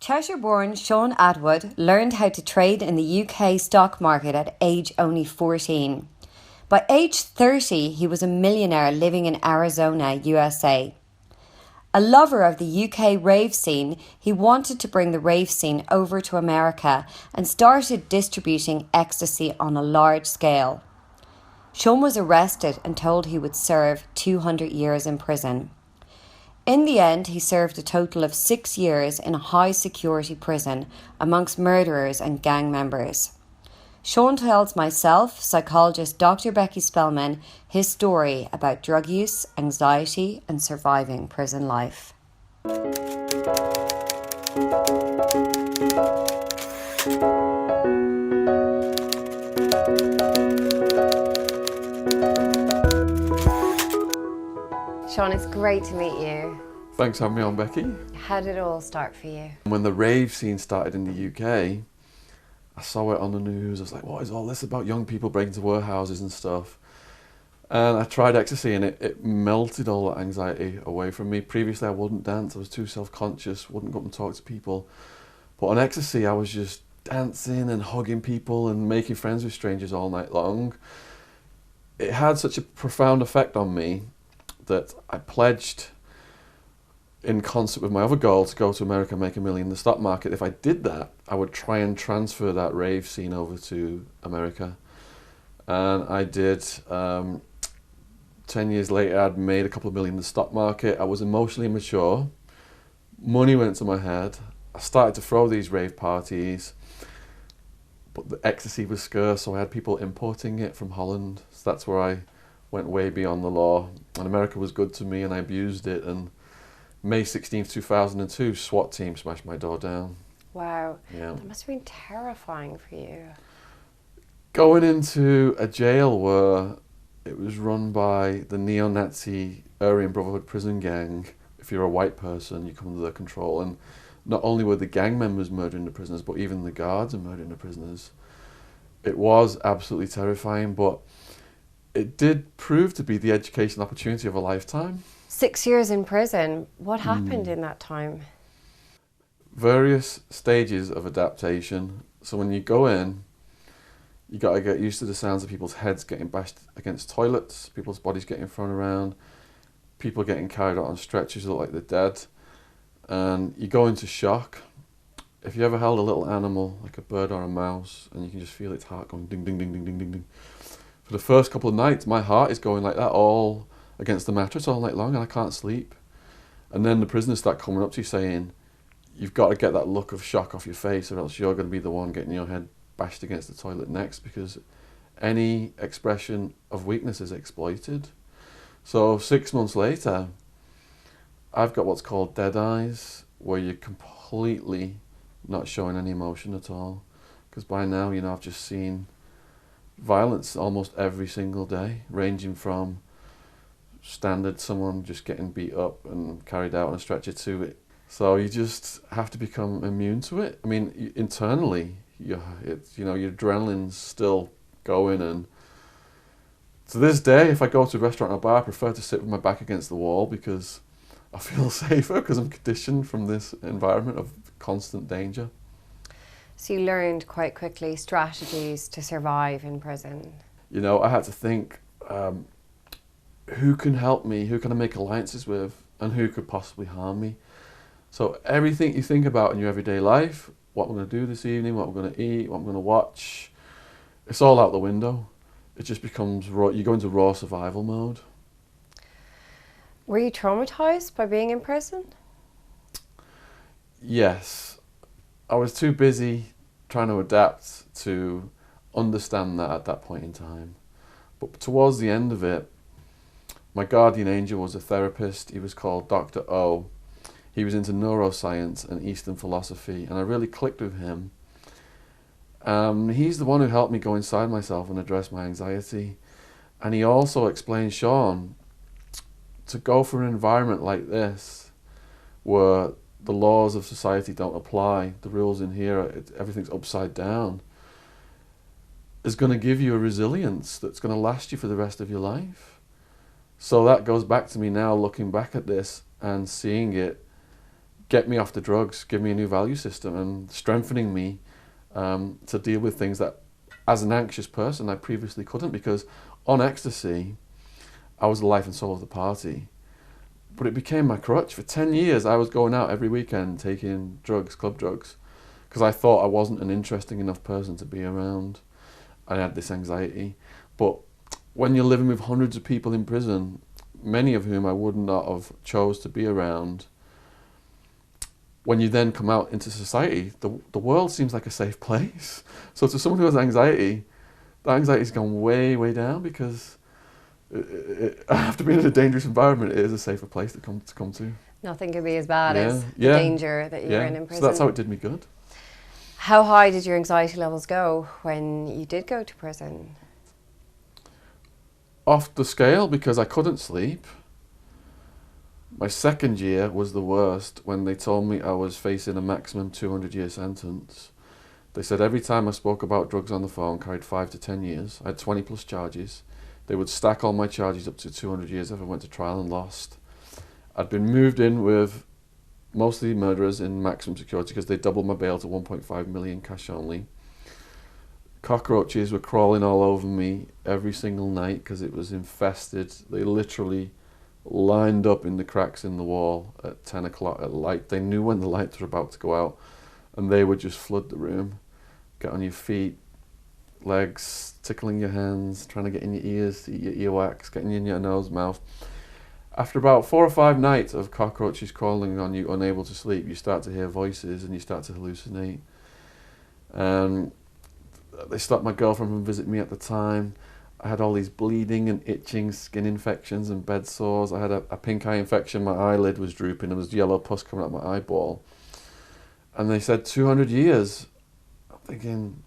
Cheshire-born Shaun Attwood learned how to trade in the UK stock market at age only 14. By age 30, he was a millionaire living in Arizona, USA. A lover of the UK rave scene, he wanted to bring the rave scene over to America and started distributing ecstasy on a large scale. Shaun was arrested and told he would serve 200 years in prison. In the end, he served a total of 6 years in a high-security prison amongst murderers and gang members. Shaun tells myself, psychologist Dr Becky Spelman, his story about drug use, anxiety and surviving prison life. Shaun, it's great to meet you. Thanks for having me on, Becky. How did it all start for you? When the rave scene started in the UK, I saw it on the news. I was like, what is all this about young people breaking into warehouses and stuff? And I tried ecstasy and it melted all that anxiety away from me. Previously, I wouldn't dance. I was too self-conscious, wouldn't go up and talk to people. But on ecstasy, I was just dancing and hugging people and making friends with strangers all night long. It had such a profound effect on me that I pledged, in concert with my other goal, to go to America and make $1 million in the stock market. If I did that, I would try and transfer that rave scene over to America. And I did. 10 years later, I'd made a couple of million in the stock market. I was emotionally immature. Money went to my head. I started to throw these rave parties, but the ecstasy was scarce, so I had people importing it from Holland. So that's where I went way beyond the law. And America was good to me, and I abused it. And May 16th, 2002, SWAT team smashed my door down. Wow. Yeah. That must have been terrifying for you. Going into a jail where it was run by the neo-Nazi Aryan Brotherhood prison gang. If you're a white person, you come under their control. And not only were the gang members murdering the prisoners, but even the guards are murdering the prisoners. It was absolutely terrifying, but it did prove to be the education opportunity of a lifetime. 6 years in prison. What happened in that time? Various stages of adaptation. So when you go in, you got to get used to the sounds of people's heads getting bashed against toilets, people's bodies getting thrown around, people getting carried out on stretchers that look like they're dead. And you go into shock. If you ever held a little animal, like a bird or a mouse, and you can just feel its heart going ding, ding, ding, ding, ding, ding, ding. For the first couple of nights, my heart is going like that all against the mattress all night long, and I can't sleep. And then the prisoners start coming up to you saying, you've got to get that look of shock off your face, or else you're going to be the one getting your head bashed against the toilet next, because any expression of weakness is exploited. So 6 months later, I've got what's called dead eyes, where you're completely not showing any emotion at all. Because by now, you know, I've just seen violence almost every single day, ranging from standard someone just getting beat up and carried out on a stretcher to it. So you just have to become immune to it. I mean, internally, your adrenaline's still going, and to this day, if I go to a restaurant or a bar, I prefer to sit with my back against the wall because I feel safer, because I'm conditioned from this environment of constant danger. So you learned quite quickly strategies to survive in prison. You know, I had to think, who can help me, who can I make alliances with, and who could possibly harm me? So everything you think about in your everyday life, what I'm going to do this evening, what I'm going to eat, what I'm going to watch, it's all out the window. It just becomes raw. You go into raw survival mode. Were you traumatized by being in prison? Yes. I was too busy trying to adapt to understand that at that point in time. But towards the end of it, my guardian angel was a therapist. He was called Dr. O. He was into neuroscience and Eastern philosophy, and I really clicked with him. He's the one who helped me go inside myself and address my anxiety. And he also explained, Shaun, to go for an environment like this, where the laws of society don't apply, the rules in here, everything's upside down, is going to give you a resilience that's going to last you for the rest of your life. So that goes back to me now, looking back at this and seeing it get me off the drugs, give me a new value system, and strengthening me to deal with things that, as an anxious person, I previously couldn't, because on ecstasy, I was the life and soul of the party. But it became my crutch. For 10 years, I was going out every weekend taking drugs, club drugs, because I thought I wasn't an interesting enough person to be around. I had this anxiety. But when you're living with hundreds of people in prison, many of whom I would not have chose to be around, when you then come out into society, the world seems like a safe place. So to someone who has anxiety, that anxiety's gone way, way down, because after being in a dangerous environment, it is a safer place to come to. Nothing could be as bad as the danger that you were in prison. So that's how it did me good. How high did your anxiety levels go when you did go to prison? Off the scale, because I couldn't sleep. My second year was the worst, when they told me I was facing a maximum 200-year sentence. They said every time I spoke about drugs on the phone carried 5 to 10 years. I had 20 plus charges. They would stack all my charges up to 200 years if I went to trial and lost. I'd been moved in with mostly murderers in maximum security, because they doubled my bail to 1.5 million cash only. Cockroaches were crawling all over me every single night because it was infested. They literally lined up in the cracks in the wall at 10 o'clock at light. They knew when the lights were about to go out, and they would just flood the room, get on your feet, legs, tickling your hands, trying to get in your ears, eat your earwax, getting in your nose, mouth. After about 4 or 5 nights of cockroaches crawling on you, unable to sleep, you start to hear voices and you start to hallucinate. They stopped my girlfriend from visiting me at the time. I had all these bleeding and itching skin infections and bed sores. I had a pink eye infection. My eyelid was drooping. There was yellow pus coming out my eyeball. And they said 200 years. I'm thinking,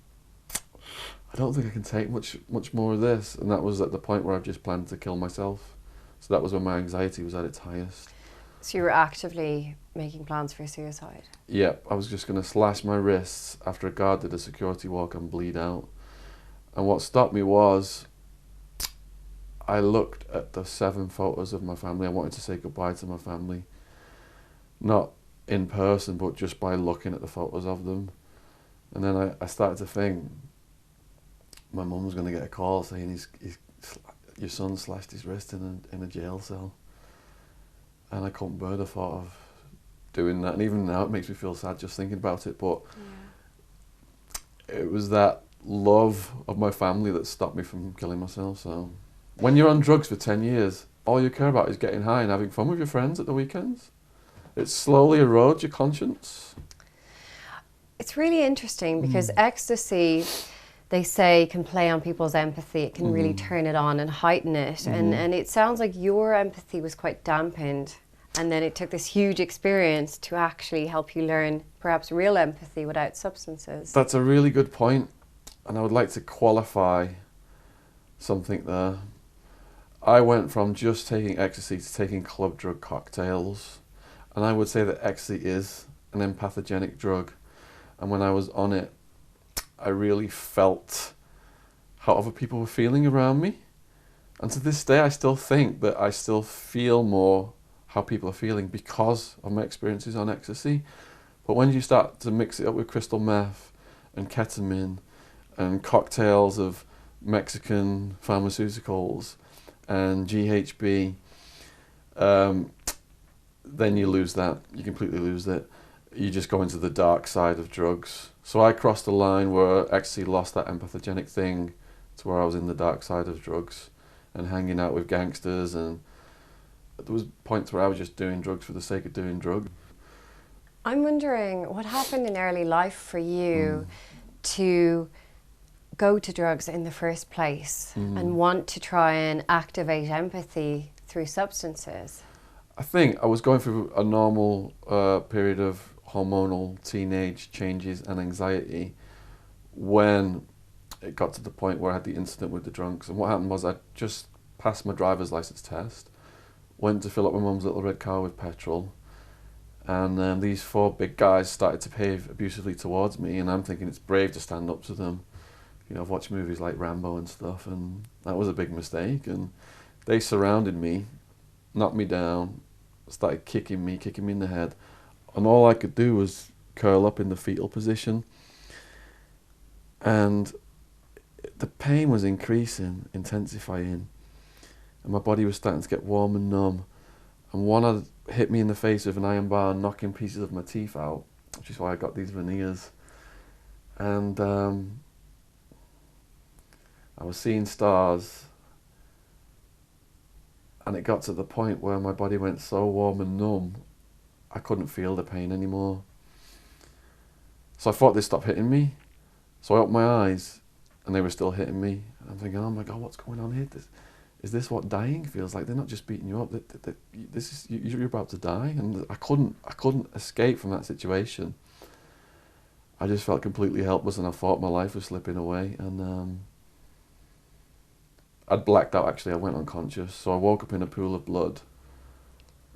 I don't think I can take much more of this. And that was at the point where I've just planned to kill myself. So that was when my anxiety was at its highest. So you were actively making plans for suicide? Yeah, I was just going to slash my wrists after a guard did a security walk and bleed out. And what stopped me was, I looked at the 7 photos of my family. I wanted to say goodbye to my family. Not in person, but just by looking at the photos of them. And then I started to think, my mum was going to get a call saying your son slashed his wrist in a jail cell. And I couldn't bear the thought of doing that. And even now it makes me feel sad just thinking about it. But it was that love of my family that stopped me from killing myself. So when you're on drugs for 10 years, all you care about is getting high and having fun with your friends at the weekends. It slowly erodes your conscience. It's really interesting because ecstasy, they say, can play on people's empathy. It can really turn it on and heighten it. And it sounds like your empathy was quite dampened. And then it took this huge experience to actually help you learn perhaps real empathy without substances. That's a really good point. And I would like to qualify something there. I went from just taking ecstasy to taking club drug cocktails. And I would say that ecstasy is an empathogenic drug. And when I was on it, I really felt how other people were feeling around me. And to this day, I still think that I still feel more how people are feeling because of my experiences on ecstasy. But when you start to mix it up with crystal meth and ketamine and cocktails of Mexican pharmaceuticals and GHB, then you lose that. You completely lose it. You just go into the dark side of drugs. So I crossed the line where ecstasy lost that empathogenic thing to where I was in the dark side of drugs and hanging out with gangsters, and there was points where I was just doing drugs for the sake of doing drugs. I'm wondering what happened in early life for you to go to drugs in the first place and want to try and activate empathy through substances? I think I was going through a normal period of hormonal teenage changes and anxiety when it got to the point where I had the incident with the drunks. And what happened was I just passed my driver's license test, went to fill up my mum's little red car with petrol, and these 4 big guys started to behave abusively towards me, and I'm thinking it's brave to stand up to them. You know, I've watched movies like Rambo and stuff, and that was a big mistake. And they surrounded me, knocked me down, started kicking me in the head. and all I could do was curl up in the fetal position, and the pain was increasing, intensifying, and my body was starting to get warm and numb. And one had hit me in the face with an iron bar, knocking pieces of my teeth out, which is why I got these veneers. And I was seeing stars, and it got to the point where my body went so warm and numb, I couldn't feel the pain anymore. So I thought they'd stop hitting me. So I opened my eyes, and they were still hitting me. And I'm thinking, oh my God, what's going on here? Is this what dying feels like? They're not just beating you up. This is you're about to die, and I couldn't escape from that situation. I just felt completely helpless, and I thought my life was slipping away. And I'd blacked out. Actually, I went unconscious. So I woke up in a pool of blood,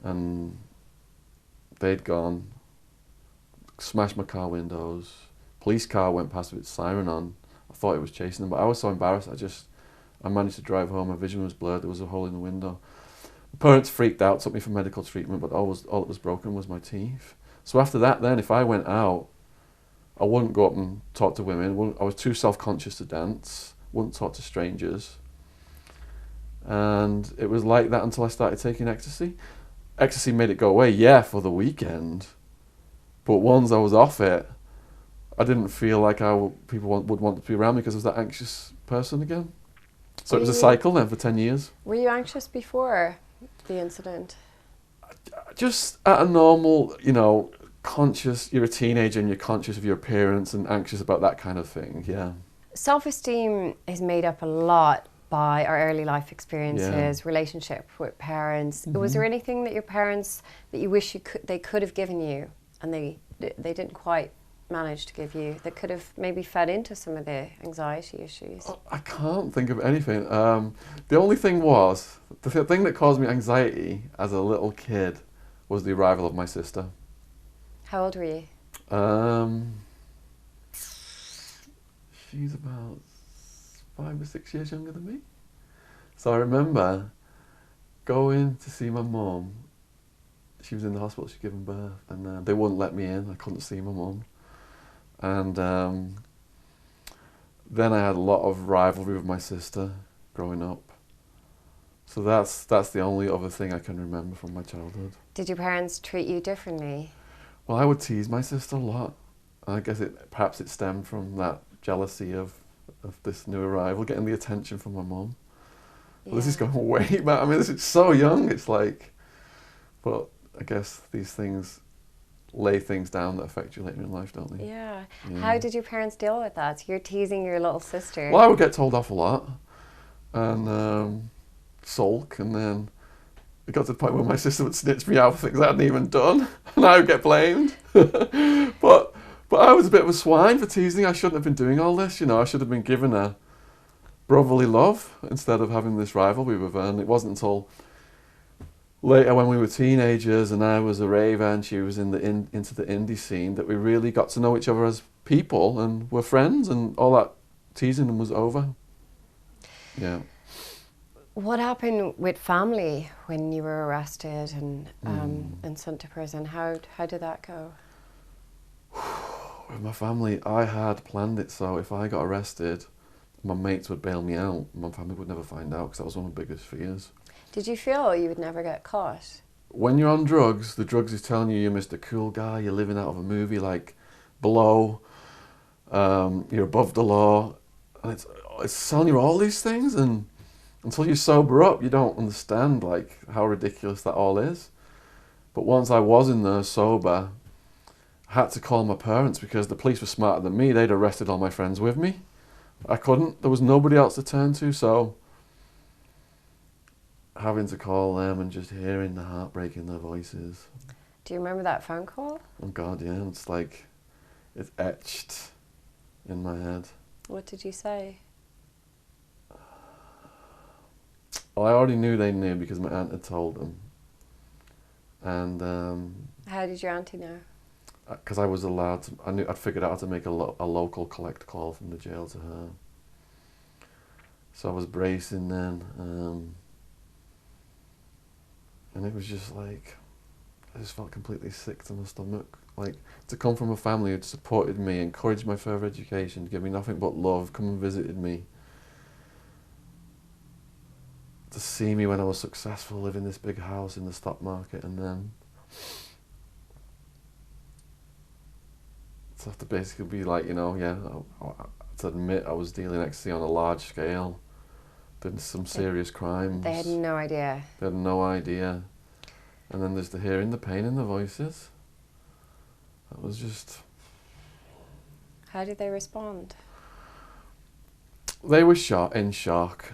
and they'd gone. Smashed my car windows. Police car went past with its siren on. I thought it was chasing them, but I was so embarrassed. I managed to drive home. My vision was blurred. There was a hole in the window. My parents freaked out, took me for medical treatment, but all that was broken was my teeth. So after that, then, if I went out, I wouldn't go up and talk to women. I was too self-conscious to dance. Wouldn't talk to strangers. And it was like that until I started taking ecstasy. Ecstasy made it go away, yeah, for the weekend. But once I was off it, I didn't feel like people would want to be around me because I was that anxious person again. So it was a cycle then for 10 years. Were you anxious before the incident? Just at a normal, conscious, you're a teenager and you're conscious of your appearance and anxious about that kind of thing, yeah. Self-esteem is made up a lot by our early life experiences, relationship with parents. Mm-hmm. Was there anything that your parents, that you wish they could have given you and they didn't quite manage to give you, that could have maybe fed into some of the anxiety issues? I can't think of anything. The only thing was, the thing that caused me anxiety as a little kid was the arrival of my sister. How old were you? She's about 5 or 6 years younger than me. So I remember going to see my mum. She was in the hospital, she'd given birth, and they wouldn't let me in. I couldn't see my mum. And then I had a lot of rivalry with my sister growing up. So that's the only other thing I can remember from my childhood. Did your parents treat you differently? Well, I would tease my sister a lot. I guess perhaps it stemmed from that jealousy of this new arrival, getting the attention from my mum. Yeah. Well, this is going way back. I mean, this is so young. It's like, but I guess these things lay things down that affect you later in life, don't they? Yeah. How did your parents deal with that? So you're teasing your little sister. Well, I would get told off a lot and sulk, and then it got to the point where my sister would snitch me out for things I hadn't even done, and I would get blamed. But I was a bit of a swine for teasing. I shouldn't have been doing all this, I should have been given a brotherly love instead of having this rivalry with her. And it wasn't until later, when we were teenagers and I was a rave and she was into the indie scene, that we really got to know each other as people and were friends, and all that teasing was over. Yeah. What happened with family when you were arrested and sent to prison? How did that go? With my family, I had planned it so if I got arrested, my mates would bail me out. My family would never find out, because that was one of my biggest fears. Did you feel you would never get caught? When you're on drugs, the drugs is telling you you're Mr. Cool Guy, you're living out of a movie like Below, you're above the law, and it's telling you all these things, and until you sober up, you don't understand like how ridiculous that all is. But once I was in there sober, I had to call my parents because the police were smarter than me. They'd arrested all my friends with me. I couldn't. There was nobody else to turn to, so having to call them and just hearing the heartbreak in their voices. Do you remember that phone call? Oh God, yeah. It's like, it's etched in my head. What did you say? Well, I already knew they knew because my aunt had told them. And how did your auntie know? Because I was allowed to, I'd figured out how to make a local collect call from the jail to her. So I was bracing then, and it was just like, I just felt completely sick to my stomach. Like, to come from a family who'd supported me, encouraged my further education, give me nothing but love, come and visited me, to see me when I was successful, live in this big house in the stock market, and then to have to basically be like, you know, yeah, to admit I was dealing ecstasy on a large scale, did some serious crimes. They had no idea. They had no idea. And then there's the hearing the pain in the voices. That was just... How did they respond? They were in shock.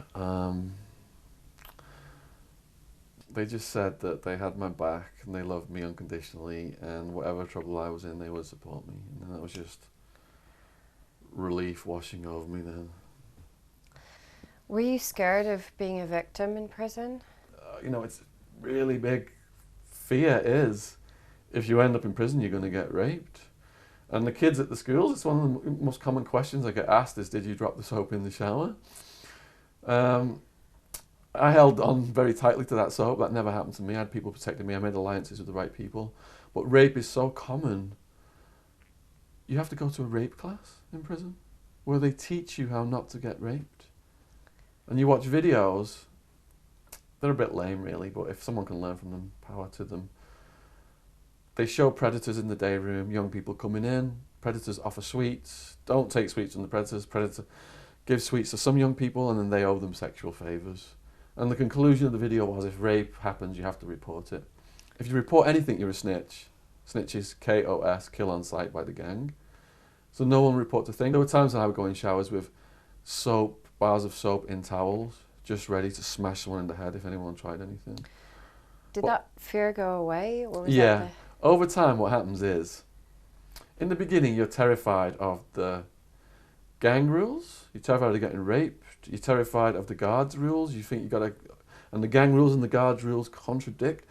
They just said that they had my back and they loved me unconditionally, and whatever trouble I was in, they would support me. And that was just relief washing over me then. Were you scared of being a victim in prison? You know, it's really big. Fear is, if you end up in prison, you're going to get raped. And the kids at the schools, it's one of the most common questions I get asked is, did you drop the soap in the shower? I held on very tightly to that soap. That never happened to me. I had people protecting me. I made alliances with the right people. But rape is so common. You have to go to a rape class in prison where they teach you how not to get raped. And you watch videos. They're a bit lame, really, but if someone can learn from them, power to them. They show predators in the day room, young people coming in. Predators offer sweets. Don't take sweets from the predators. Predator give sweets to some young people, and then they owe them sexual favours. And the conclusion of the video was, if rape happens, you have to report it. If you report anything, you're a snitch. Snitch is KOS, kill on sight by the gang. So no one reports a thing. There were times when I would go in showers with soap, bars of soap in towels, just ready to smash someone in the head if anyone tried anything. Did that fear go away? Or was yeah. That Over time, what happens is, in the beginning, you're terrified of the gang rules. You're terrified of getting raped. You're terrified of the guards' rules. You think you got to, and the gang rules and the guards' rules contradict.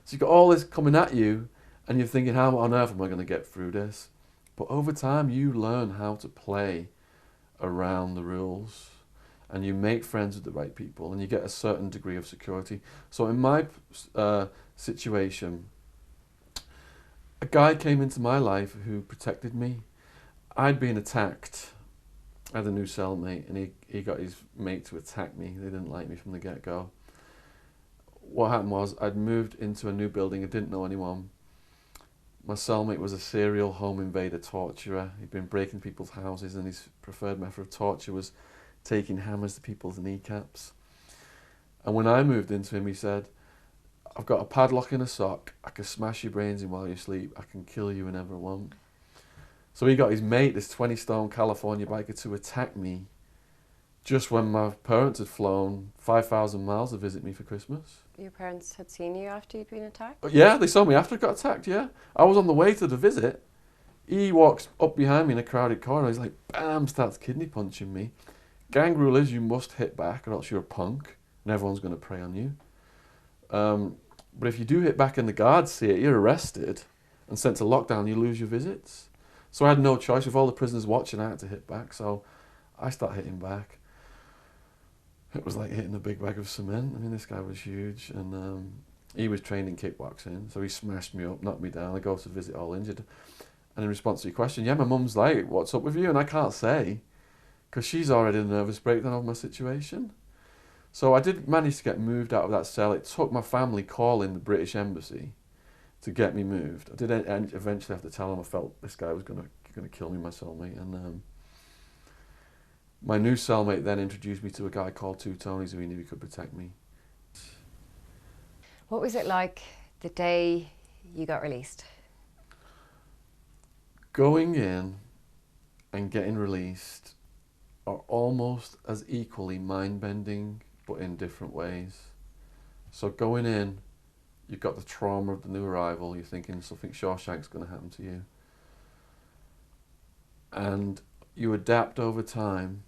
So you've got all this coming at you, and you're thinking, how on earth am I going to get through this? But over time, you learn how to play around the rules, and you make friends with the right people, and you get a certain degree of security. So in my situation, a guy came into my life who protected me. I'd been attacked. I had a new cellmate, and he got his mate to attack me. They didn't like me from the get-go. What happened was, I'd moved into a new building. I didn't know anyone. My cellmate was a serial home invader torturer. He'd been breaking people's houses, and his preferred method of torture was taking hammers to people's kneecaps. And when I moved into him, he said, I've got a padlock in a sock. I can smash your brains in while you sleep. I can kill you whenever I want. So he got his mate, this 20-stone California biker, to attack me just when my parents had flown 5,000 miles to visit me for Christmas. your parents had seen you after you'd been attacked? Yeah, they saw me after I got attacked, yeah. I was on the way to the visit. He walks up behind me in a crowded corridor. He's like, bam, starts kidney punching me. Gang rule is you must hit back or else you're a punk and everyone's going to prey on you. But if you do hit back and the guards see it, you're arrested and sent to lockdown, you lose your visits. So I had no choice. With all the prisoners watching, I had to hit back. So I start hitting back. It was like hitting a big bag of cement. I mean, this guy was huge, and he was trained in kickboxing, so he smashed me up, knocked me down. I go to visit all injured. And in response to your question, yeah, my mum's like, what's up with you? And I can't say, because she's already in a nervous breakdown of my situation. So I did manage to get moved out of that cell. It took my family calling the British Embassy to get me moved. I did eventually have to tell them I felt this guy was going to kill me, my cellmate. And my new cellmate then introduced me to a guy called Two Tonys who he knew he could protect me. What was it like the day you got released? Going in and getting released are almost as equally mind-bending, but in different ways. So going in, you've got the trauma of the new arrival, you're thinking something Shawshank's going to happen to you. And you adapt over time,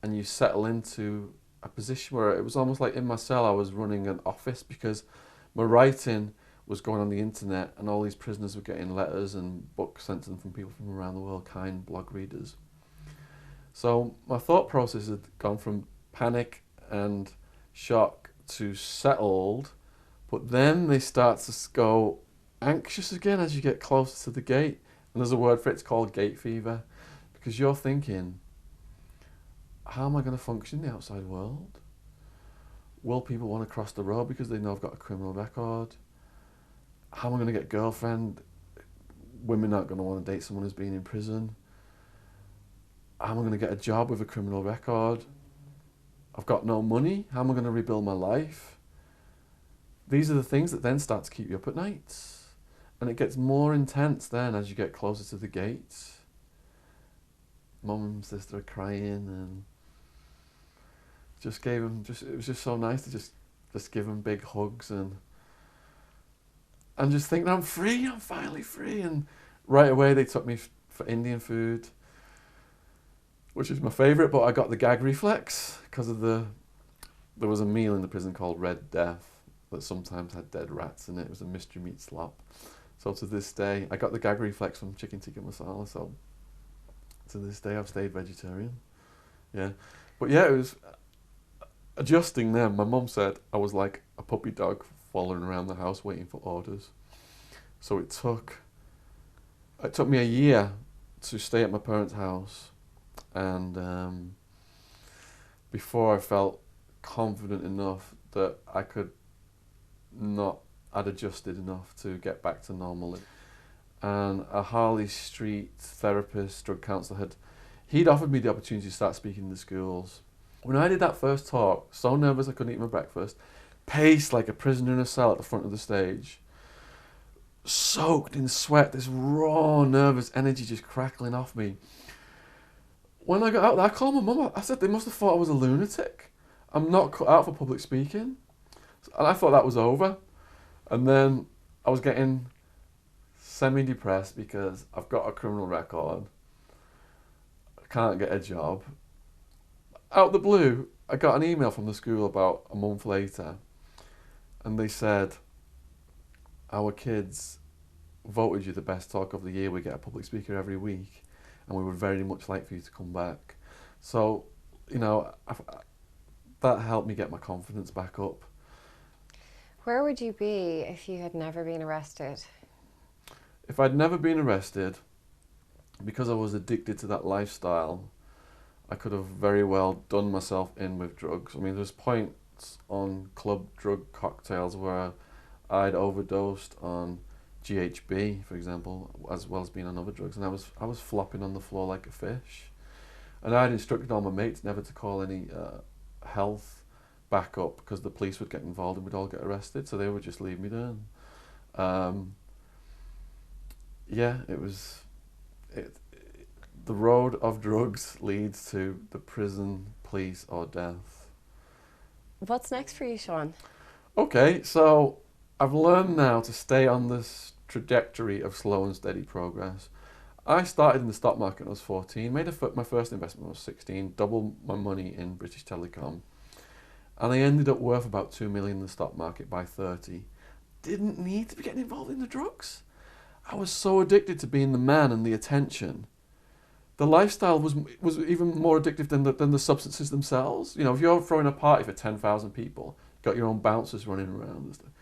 and you settle into a position where it was almost like in my cell I was running an office, because my writing was going on the internet and all these prisoners were getting letters and books sent to them from people from around the world, kind blog readers. So my thought process had gone from panic and shock to settled, but then they start to go, anxious again as you get closer to the gate. And there's a word for it, it's called gate fever. Because you're thinking, how am I going to function in the outside world? Will people want to cross the road because they know I've got a criminal record? How am I going to get a girlfriend? Women aren't going to want to date someone who's been in prison. How am I going to get a job with a criminal record? I've got no money. How am I going to rebuild my life? These are the things that then start to keep you up at night. And it gets more intense then as you get closer to the gate. Mum and sister are crying, and it was just so nice to just give them big hugs and just think that I'm free, I'm finally free. And right away they took me for Indian food, which is my favourite, but I got the gag reflex because of there was a meal in the prison called Red Death that sometimes had dead rats in it. It was a mystery meat slop. So to this day, I got the gag reflex from chicken tikka masala, so to this day I've stayed vegetarian. Yeah. But yeah, it was adjusting then. My mum said I was like a puppy dog following around the house waiting for orders. So it took me a year to stay at my parents' house, and before I felt confident enough that I'd adjusted enough to get back to normal. And a Harley Street therapist, drug counsellor, he'd offered me the opportunity to start speaking in the schools. When I did that first talk, so nervous I couldn't eat my breakfast, paced like a prisoner in a cell at the front of the stage, soaked in sweat, this raw, nervous energy just crackling off me. When I got out there, I called my mum. I said they must have thought I was a lunatic. I'm not cut out for public speaking. And I thought that was over. And then I was getting semi-depressed because I've got a criminal record. I can't get a job. Out the blue, I got an email from the school about a month later, and they said, our kids voted you the best talk of the year. We get a public speaker every week, and we would very much like for you to come back. So, that helped me get my confidence back up. Where would you be if you had never been arrested? If I'd never been arrested, because I was addicted to that lifestyle, I could have very well done myself in with drugs. I mean, there's points on club drug cocktails where I'd overdosed on GHB, for example, as well as being on other drugs, and I was flopping on the floor like a fish. And I'd instructed all my mates never to call any health back up because the police would get involved and we'd all get arrested, so they would just leave me there. The road of drugs leads to the prison, police, or death. What's next for you, Shaun? Okay, so I've learned now to stay on this trajectory of slow and steady progress. I started in the stock market when I was 14, made my first investment when I was 16, doubled my money in British Telecom, and I ended up worth about 2 million in the stock market by 30. Didn't need to be getting involved in the drugs. I was so addicted to being the man and the attention. The lifestyle was even more addictive than the substances themselves. If you're throwing a party for 10,000 people, got your own bouncers running around and stuff,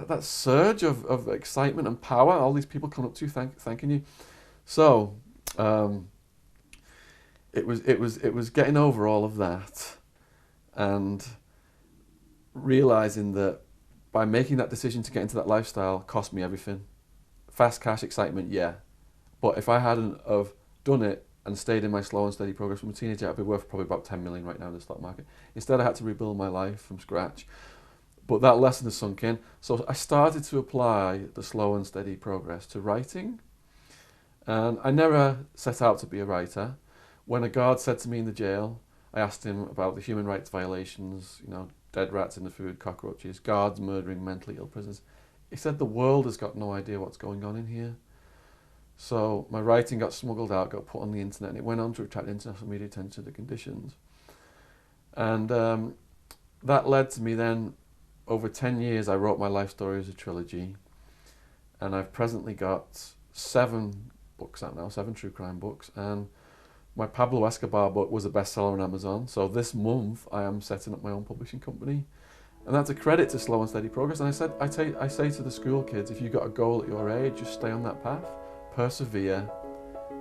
that surge of excitement and power, all these people coming up to you thanking you. So it was getting over all of that and realizing that by making that decision to get into that lifestyle cost me everything. Fast cash excitement, yeah, but if I hadn't have done it and stayed in my slow and steady progress from a teenager, I'd be worth probably about 10 million right now in the stock market. Instead, I had to rebuild my life from scratch. But that lesson has sunk in. So I started to apply the slow and steady progress to writing. And I never set out to be a writer. When a guard said to me in the jail, I asked him about the human rights violations, dead rats in the food, cockroaches, guards murdering mentally ill prisoners. He said the world has got no idea what's going on in here. So my writing got smuggled out, got put on the internet, and it went on to attract international media attention to the conditions. And that led to me then, over 10 years, I wrote my life story as a trilogy. And I've presently got 7 books out now, 7 true crime books. And my Pablo Escobar book was a bestseller on Amazon. So this month, I am setting up my own publishing company. And that's a credit to slow and steady progress. And I say to the school kids, if you've got a goal at your age, just stay on that path, persevere.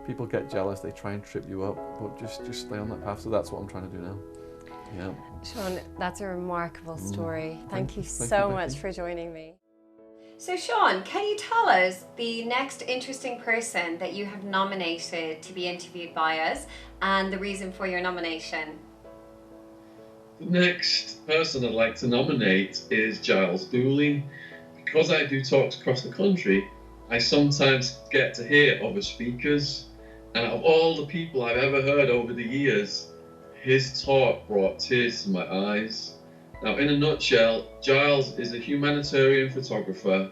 People get jealous, they try and trip you up, but just stay on that path. So that's what I'm trying to do now. Yeah. Shaun, that's a remarkable story. Thank you so much for joining me. So Shaun, can you tell us the next interesting person that you have nominated to be interviewed by us and the reason for your nomination? The next person I'd like to nominate is Giles Dooley. Because I do talks across the country, I sometimes get to hear other speakers, and of all the people I've ever heard over the years, his talk brought tears to my eyes. Now, in a nutshell, Giles is a humanitarian photographer.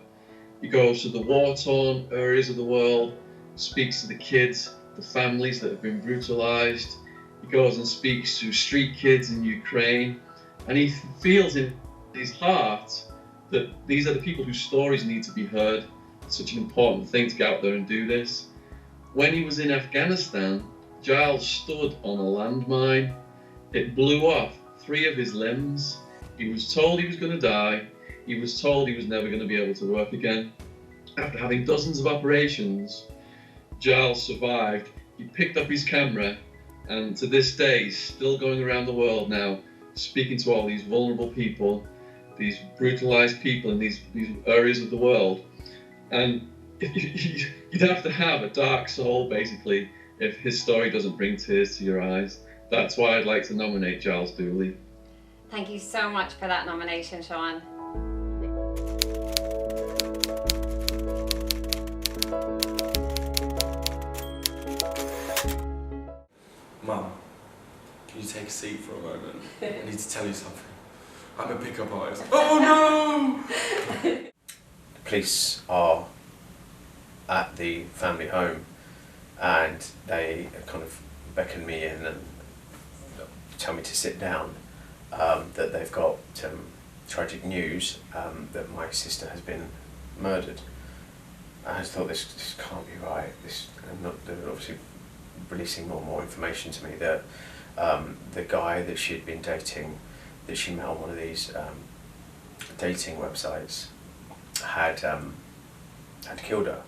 He goes to the war-torn areas of the world, speaks to the kids, the families that have been brutalized. He goes and speaks to street kids in Ukraine, and he feels in his heart that these are the people whose stories need to be heard. It's such an important thing to get out there and do this. When he was in Afghanistan, Giles stood on a landmine. It blew off 3 of his limbs. He was told he was going to die. He was told he was never going to be able to work again. After having dozens of operations, Giles survived. He picked up his camera, and to this day, he's still going around the world now, speaking to all these vulnerable people, these brutalized people in these areas of the world. And you'd have to have a dark soul, basically, if his story doesn't bring tears to your eyes. That's why I'd like to nominate Giles Dooley. Thank you so much for that nomination, Shaun. Mum, can you take a seat for a moment? I need to tell you something. I'm a pickup artist. Oh no! The police are at the family home, and they kind of beckon me in and tell me to sit down, that they've got tragic news that my sister has been murdered. I just thought this can't be right. They're obviously releasing more and more information to me that the guy that she'd been dating, that she met on one of these dating websites, had killed her.